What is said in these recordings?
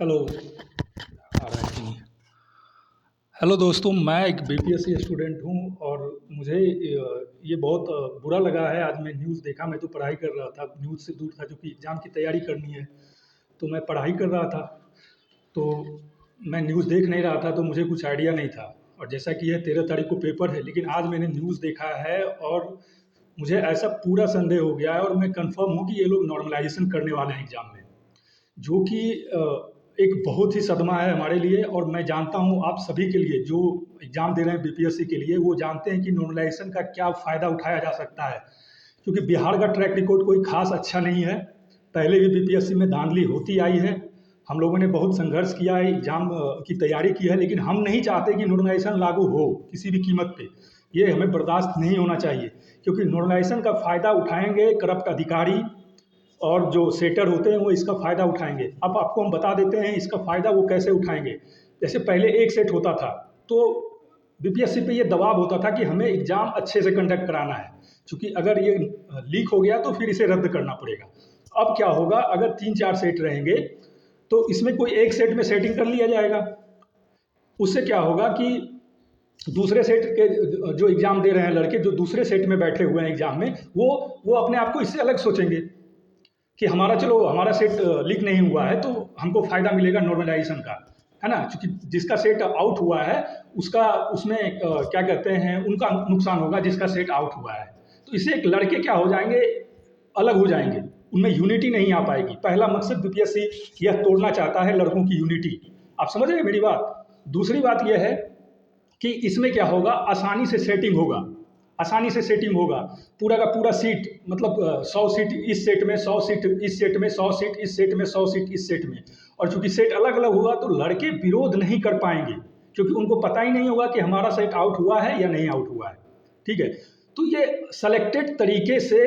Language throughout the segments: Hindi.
हेलो। आ रहा है कि नहीं? हेलो दोस्तों, मैं एक बीपीएससी स्टूडेंट हूँ और मुझे ये बहुत बुरा लगा है। आज मैं न्यूज़ देखा, मैं तो पढ़ाई कर रहा था, न्यूज़ से दूर था क्योंकि एग्ज़ाम की तैयारी करनी है। तो मैं पढ़ाई कर रहा था, तो मैं न्यूज़ देख नहीं रहा था, तो मुझे कुछ आइडिया नहीं था। और जैसा कि यह 13 तारीख को पेपर है, लेकिन आज मैंने न्यूज़ देखा है और मुझे ऐसा पूरा संदेह हो गया है और मैं कंफर्म हूँ कि ये लोग नॉर्मलाइजेशन करने वाले हैं एग्ज़ाम में। जो कि एक बहुत ही सदमा है हमारे लिए। और मैं जानता हूँ आप सभी के लिए जो एग्ज़ाम दे रहे हैं बीपीएससी के लिए, वो जानते हैं कि नॉर्मलाइजेशन का क्या फ़ायदा उठाया जा सकता है। क्योंकि बिहार का ट्रैक रिकॉर्ड कोई ख़ास अच्छा नहीं है। पहले भी बीपीएससी में धांधली होती आई है। हम लोगों ने बहुत संघर्ष किया है, एग्ज़ाम की तैयारी की है, लेकिन हम नहीं चाहते कि नॉर्मलाइजेशन लागू हो किसी भी कीमत पे। ये हमें बर्दाश्त नहीं होना चाहिए, क्योंकि नॉर्मलाइजेशन का फ़ायदा उठाएँगे करप्ट अधिकारी और जो सेटर होते हैं वो इसका फ़ायदा उठाएँगे। अब आपको हम बता देते हैं इसका फ़ायदा वो कैसे उठाएँगे। जैसे पहले एक सेट होता था, तो बीपीएससी पे ये दबाव होता था कि हमें एग्ज़ाम अच्छे से कंडक्ट कराना है, क्योंकि अगर ये लीक हो गया तो फिर इसे रद्द करना पड़ेगा। अब क्या होगा, अगर 3-4 सेट रहेंगे, तो इसमें कोई एक सेट में सेटिंग कर लिया जाएगा। उससे क्या होगा कि दूसरे सेट के जो एग्ज़ाम दे रहे हैं लड़के, जो दूसरे सेट में बैठे हुए हैं एग्ज़ाम में, वो अपने आप को इससे अलग सोचेंगे कि हमारा, चलो हमारा सेट लीक नहीं हुआ है तो हमको फ़ायदा मिलेगा नॉर्मलाइजेशन का, है ना? क्योंकि जिसका सेट आउट हुआ है उसका उसमें क्या कहते हैं, उनका नुकसान होगा जिसका सेट आउट हुआ है। तो इससे एक लड़के क्या हो जाएंगे, अलग हो जाएंगे, उनमें यूनिटी नहीं आ पाएगी। पहला मकसद बीपीएससी यह तोड़ना चाहता है, लड़कों की यूनिटी। आप समझ रहे हैं मेरी बात? दूसरी बात यह है कि इसमें क्या होगा, आसानी से सेटिंग होगा, आसानी से सेटिंग होगा। पूरा का पूरा सीट, मतलब 100 सीट इस सेट में, 100 सीट इस सेट में, 100 सीट इस सेट में, 100 सीट इस सेट में। और चूंकि सेट अलग अलग होगा तो लड़के विरोध नहीं कर पाएंगे, क्योंकि उनको पता ही नहीं होगा कि हमारा सेट आउट हुआ है या नहीं आउट हुआ है। ठीक है? तो ये सेलेक्टेड तरीके से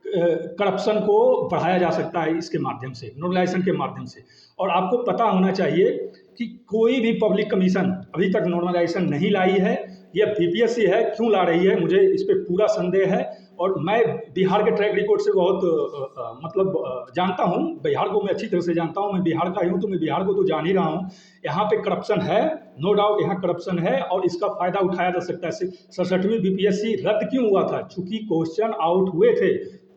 करप्शन को बढ़ाया जा सकता है इसके माध्यम से, नॉर्मलाइजेशन के माध्यम से। और आपको पता होना चाहिए कि कोई भी पब्लिक कमीशन अभी तक नॉर्मलाइजेशन नहीं लाई है। यह बीपीएससी है, क्यों ला रही है मुझे इस पर पूरा संदेह है। और मैं बिहार के ट्रैक रिकॉर्ड से बहुत जानता हूँ, बिहार को मैं अच्छी तरह से जानता हूँ। मैं बिहार का ही हूँ, तो मैं बिहार को तो जान ही रहा हूँ। यहाँ पे करप्शन है, नो डाउट यहाँ करप्शन है, और इसका फ़ायदा उठाया जा सकता है। 67वीं बीपीएससी रद्द क्यों हुआ था? चूंकि क्वेश्चन आउट हुए थे।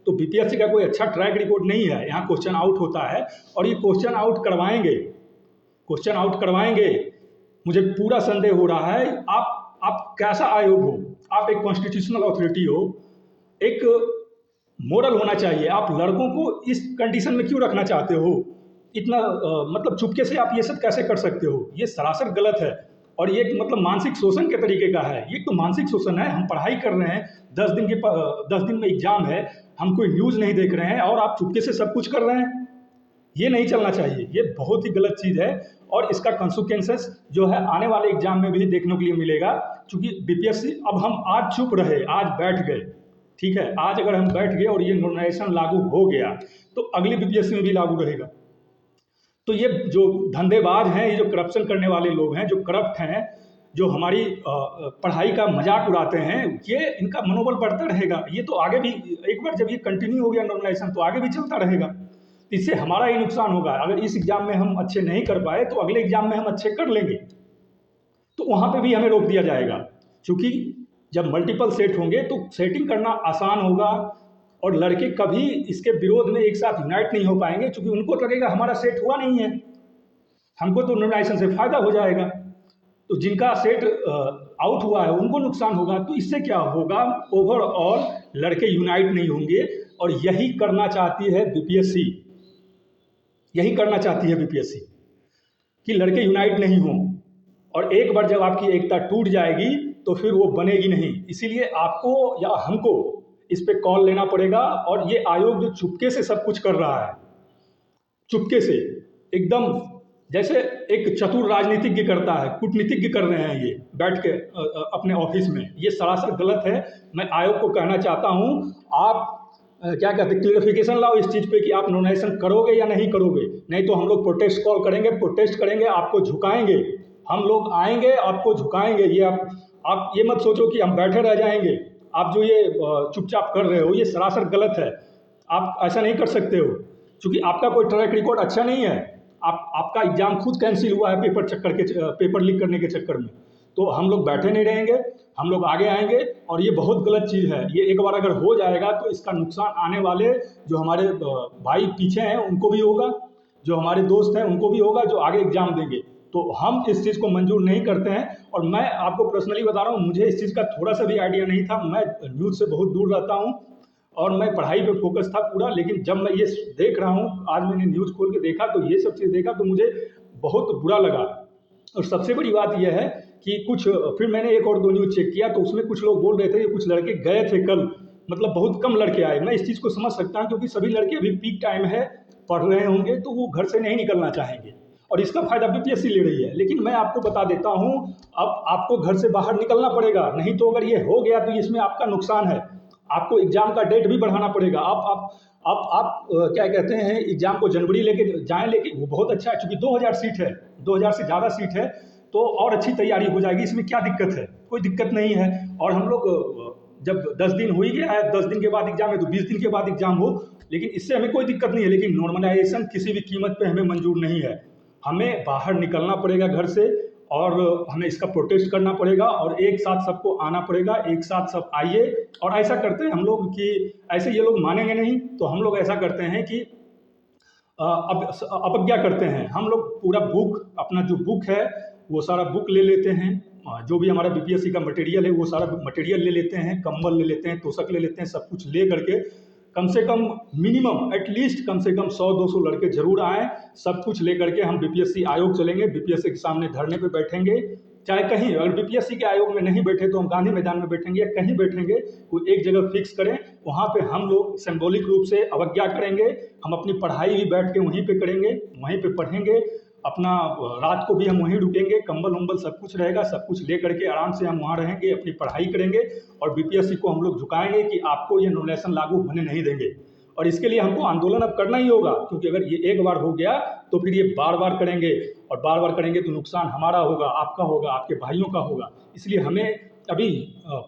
तो बीपीएससी का कोई अच्छा ट्रैक रिकॉर्ड नहीं है, यहाँ क्वेश्चन आउट होता है और ये क्वेश्चन आउट करवाएंगे, क्वेश्चन आउट करवाएंगे। मुझे पूरा संदेह हो रहा है। आप कैसा आयोग हो? आप एक कॉन्स्टिट्यूशनल अथॉरिटी हो, एक मोरल होना चाहिए। आप लड़कों को इस कंडीशन में क्यों रखना चाहते हो? इतना मतलब चुपके से आप ये सब कैसे कर सकते हो? ये सरासर गलत है। और ये मतलब मानसिक शोषण के तरीके का है। ये तो मानसिक शोषण है। हम पढ़ाई कर रहे हैं, 10 दिन में एग्जाम है, हम कोई न्यूज़ नहीं देख रहे हैं और आप चुपके से सब कुछ कर रहे हैं। ये नहीं चलना चाहिए, ये बहुत ही गलत चीज़ है। और इसका कंसिक्वेंसेस जो है आने वाले एग्जाम में भी देखने के लिए मिलेगा। क्योंकि बीपीएससी, अब हम आज चुप रहे, आज बैठ गए, ठीक है, आज अगर हम बैठ गए और ये नॉर्मलाइजेशन लागू हो गया तो अगली बीपीएससी में भी लागू रहेगा। तो ये जो धंधेबाज हैं, ये जो करप्शन करने वाले लोग हैं, जो करप्ट हैं, जो हमारी पढ़ाई का मजाक उड़ाते हैं, ये इनका मनोबल बढ़ता रहेगा। ये तो आगे भी, एक बार जब ये कंटिन्यू हो गया नॉर्मलाइजेशन, तो आगे भी चलता रहेगा। इससे हमारा ही नुकसान होगा। अगर इस एग्जाम में हम अच्छे नहीं कर पाए तो अगले एग्जाम में हम अच्छे कर लेंगे, तो वहाँ पे भी हमें रोक दिया जाएगा। क्योंकि जब मल्टीपल सेट होंगे तो सेटिंग करना आसान होगा और लड़के कभी इसके विरोध में एक साथ यूनाइट नहीं हो पाएंगे, क्योंकि उनको तो लगेगा हमारा सेट हुआ नहीं है, हमको तो नॉर्मलाइजेशन से फायदा हो जाएगा। तो जिनका सेट आउट हुआ है उनको नुकसान होगा। तो इससे क्या होगा, ओवरऑल लड़के यूनाइट नहीं होंगे। और यही करना चाहती है बीपीएससी, यही करना चाहती है बीपीएससी कि लड़के यूनाइट नहीं हों। और एक बार जब आपकी एकता टूट जाएगी तो फिर वो बनेगी नहीं। इसीलिए आपको या हमको इस पे कॉल लेना पड़ेगा। और ये आयोग जो चुपके से सब कुछ कर रहा है, चुपके से एकदम, जैसे एक चतुर राजनीतिज्ञ करता है, कूटनीतिज्ञ कर रहे हैं ये बैठ के अपने ऑफिस में। ये सरासर गलत है। मैं आयोग को कहना चाहता हूँ, आप क्या कहते हैं, क्लियरिफिकेशन लाओ इस चीज़ पे कि आप नॉमिनेशन करोगे या नहीं करोगे। नहीं तो हम लोग प्रोटेस्ट कॉल करेंगे, प्रोटेस्ट करेंगे, आपको झुकाएंगे। हम लोग आएंगे, आपको झुकाएंगे। ये आप ये मत सोचो कि हम बैठे रह जाएंगे। आप जो ये चुपचाप कर रहे हो, ये सरासर गलत है। आप ऐसा नहीं कर सकते हो, क्योंकि आपका कोई ट्रैक रिकॉर्ड अच्छा नहीं है। आपका एग्ज़ाम खुद कैंसिल हुआ है पेपर लीक करने के चक्कर में। तो हम लोग बैठे नहीं रहेंगे, हम लोग आगे आएंगे और ये बहुत गलत चीज़ है। ये एक बार अगर हो जाएगा तो इसका नुकसान आने वाले जो हमारे भाई पीछे हैं उनको भी होगा, जो हमारे दोस्त हैं उनको भी होगा, जो आगे एग्ज़ाम देंगे। तो हम इस चीज़ को मंजूर नहीं करते हैं। और मैं आपको पर्सनली बता रहा हूँ, मुझे इस चीज़ का थोड़ा सा भी आइडिया नहीं था। मैं न्यूज़ से बहुत दूर रहता हूँ और मैं पढ़ाई पे फोकस था पूरा। लेकिन जब मैं ये देख रहा हूँ, आज मैंने न्यूज़ खोल के देखा तो ये सब चीज़ देखा तो मुझे बहुत बुरा लगा। और सबसे बड़ी बात यह है कि फिर मैंने एक और दो न्यूज़ चेक किया तो उसमें कुछ लोग बोल रहे थे कि कुछ लड़के गए थे कल, मतलब बहुत कम लड़के आए। मैं इस चीज़ को समझ सकता हूँ क्योंकि सभी लड़के अभी पीक टाइम है, पढ़ रहे होंगे तो वो घर से नहीं निकलना चाहेंगे और इसका फ़ायदा बीपीएससी ले रही है। लेकिन मैं आपको बता देता हूँ, अब आपको घर से बाहर निकलना पड़ेगा, नहीं तो अगर ये हो गया तो इसमें आपका नुकसान है। आपको एग्ज़ाम का डेट भी बढ़ाना पड़ेगा। आप क्या कहते हैं, एग्ज़ाम को जनवरी लेके जाएँ, लेकिन वो बहुत अच्छा है चूँकि 2000 सीट है, 2000 से ज़्यादा सीट है तो और अच्छी तैयारी हो जाएगी। इसमें क्या दिक्कत है? कोई दिक्कत नहीं है। और हम लोग जब 10 दिन हो ही गया है, 10 दिन के बाद एग्ज़ाम है तो 20 दिन के बाद एग्ज़ाम हो, लेकिन इससे हमें कोई दिक्कत नहीं है। लेकिन नॉर्मलाइजेशन किसी भी कीमत पे हमें मंजूर नहीं है। हमें बाहर निकलना पड़ेगा घर से और हमें इसका प्रोटेस्ट करना पड़ेगा और एक साथ सबको आना पड़ेगा। एक साथ सब आइए और ऐसा करते हैं हम लोग कि ऐसे ये लोग मानेंगे नहीं, तो हम लोग ऐसा करते हैं कि अब क्या करते हैं, हम लोग पूरा अपना जो बुक है वो सारा बुक ले लेते हैं। जो भी हमारा बीपीएससी का मटेरियल है वो सारा मटेरियल ले लेते हैं, कंबल ले लेते हैं, तोशक ले लेते हैं, सब कुछ ले करके कम से कम मिनिमम एटलीस्ट कम से कम 100-200 लड़के जरूर आएँ। सब कुछ ले करके हम बीपीएससी आयोग चलेंगे, बीपीएससी के सामने धरने पे बैठेंगे। चाहे कहीं, अगर बीपीएससी के आयोग में नहीं बैठे तो हम गांधी मैदान में बैठेंगे या कहीं बैठेंगे, कोई एक जगह फिक्स करें, वहाँ पे हम लोग सिंबॉलिक रूप से अवज्ञा करेंगे। हम अपनी पढ़ाई भी बैठ के वहीं पे करेंगे, वहीं पे पढ़ेंगे, अपना रात को भी हम वहीं रुकेंगे, कंबल उम्बल सब कुछ रहेगा, सब कुछ ले करके आराम से हम वहाँ रहेंगे, अपनी पढ़ाई करेंगे और बीपीएससी को हम लोग झुकाएंगे कि आपको ये नॉमिनेशन लागू होने नहीं देंगे। और इसके लिए हमको आंदोलन अब करना ही होगा, क्योंकि अगर ये एक बार हो गया तो फिर ये बार बार करेंगे और बार बार करेंगे तो नुकसान हमारा होगा, आपका होगा, आपके भाइयों का होगा। इसलिए हमें अभी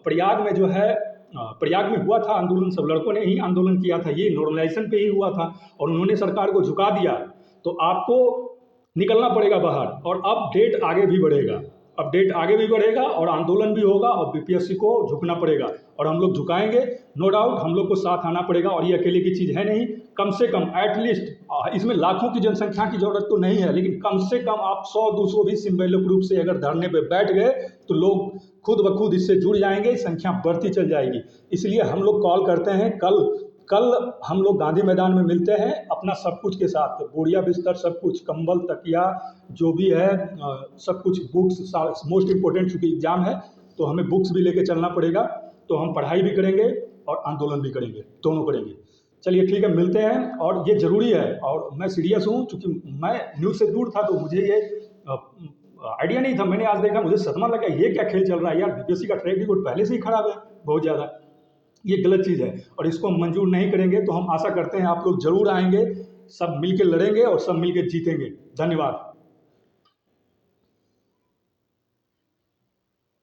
प्रयाग में जो है, प्रयाग में हुआ था आंदोलन, सब लड़कों ने ही आंदोलन किया था, ये नॉर्मलाइजेशन पे ही हुआ था और उन्होंने सरकार को झुका दिया। तो आपको निकलना पड़ेगा बाहर और अब डेट आगे भी बढ़ेगा, अब डेट आगे भी बढ़ेगा और आंदोलन भी होगा और बीपीएससी को झुकना पड़ेगा और हम लोग झुकाएंगे, नो डाउट हम लोग को साथ आना पड़ेगा। और ये अकेले की चीज़ है नहीं, कम से कम एटलीस्ट इसमें लाखों की जनसंख्या की जरूरत तो नहीं है, लेकिन कम से कम आप 100-200 भी सिंबॉलिक रूप से अगर धरने पे बैठ गए तो लोग खुद ब खुद इससे जुड़ जाएंगे, संख्या बढ़ती चल जाएगी। इसलिए हम लोग कॉल करते हैं, कल हम लोग गांधी मैदान में मिलते हैं अपना सब कुछ के साथ, बोरिया बिस्तर सब कुछ, कंबल तकिया जो भी है, सब कुछ, बुक्स, मोस्ट इम्पोर्टेंट चूँकि एग्ज़ाम है तो हमें बुक्स भी लेके चलना पड़ेगा। तो हम पढ़ाई भी करेंगे और आंदोलन भी करेंगे, दोनों करेंगे। चलिए ठीक है, मिलते हैं। और ये ज़रूरी है और मैं सीरियस हूँ, चूँकि मैं न्यूज़ से दूर था तो मुझे ये आइडिया नहीं था। मैंने आज देखा, मुझे सदमा लगा, ये क्या खेल चल रहा है यार, बीपीएससी का ट्रैक रिकॉर्ड पहले से ही खराब है बहुत ज़्यादा। ये गलत चीज़ है और इसको हम मंजूर नहीं करेंगे। तो हम आशा करते हैं आप लोग जरूर आएंगे, सब मिलके लड़ेंगे और सब मिलके जीतेंगे। धन्यवाद।